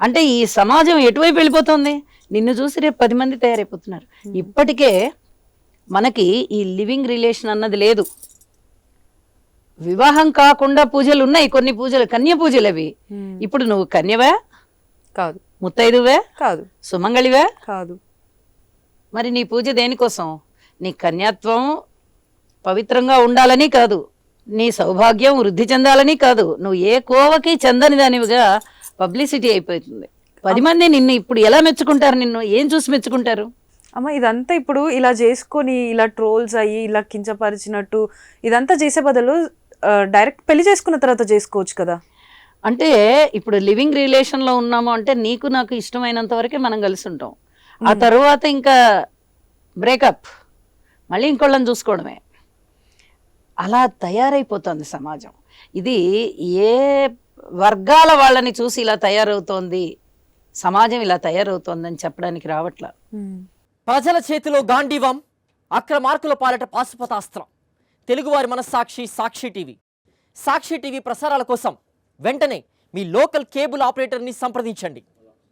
అంటే ఈ సమాజం ఎటువైపు వెళ్ళిపోతుంది? నిన్ను చూసి రేపు 10 మంది తయారైపోతున్నారు. ఇప్పటికే మనకి ఈ లివింగ్ రిలేషన్ అన్నది లేదు. వివాహం కాకుండా పూజలు ఉన్నాయి, కొన్ని పూజలు కన్య పూజలు అవి. ఇప్పుడు నువ్వు కన్యవా కాదు, ముత్తైదువే కాదు, సుమంగళివే కాదు. మరి నీ పూజ దేనికోసం? నీ కన్యాత్వం పవిత్రంగా ఉండాలని కాదు, నీ సౌభాగ్యం వృద్ధి చెందాలని కాదు, నువ్వు ఏ కోవకి చెందని దానివిగా పబ్లిసిటీ అయిపోతుంది. 10 మంది నిన్ను ఇప్పుడు ఎలా మెచ్చుకుంటారు? నిన్ను ఏం చూసి మెచ్చుకుంటారు? అమ్మ ఇదంతా ఇప్పుడు ఇలా చేసుకొని ఇలా ట్రోల్స్ అయ్యి ఇలా కించపరిచినట్టు ఇదంతా చేసే బదులు డైరెక్ట్ పెళ్లి చేసుకున్న తర్వాత చేసుకోవచ్చు కదా. అంటే ఇప్పుడు లివింగ్ రిలేషన్లో ఉన్నాము అంటే నీకు నాకు ఇష్టమైనంత వరకే మనం కలిసి ఉంటాం. ఆ తర్వాత ఇంకా బ్రేకప్, మళ్ళీ ఇంకోళ్ళని చూసుకోవడమే. అలా తయారైపోతుంది సమాజం. ఇది ఏ వర్గాల వాళ్ళని చూసి ఇలా తయారవుతోంది, సమాజం ఇలా తయారవుతోందని చెప్పడానికి రావట్లా. ప్రజల చేతిలో గాంధీవం, అక్రమార్కుల పాలట పాశుపతాస్త్రం. తెలుగువారి మనస్సాక్షి సాక్షి టీవీ. సాక్షి టీవీ ప్రసారాల కోసం వెంటనే మీ లోకల్ కేబుల్ ఆపరేటర్ని సంప్రదించండి.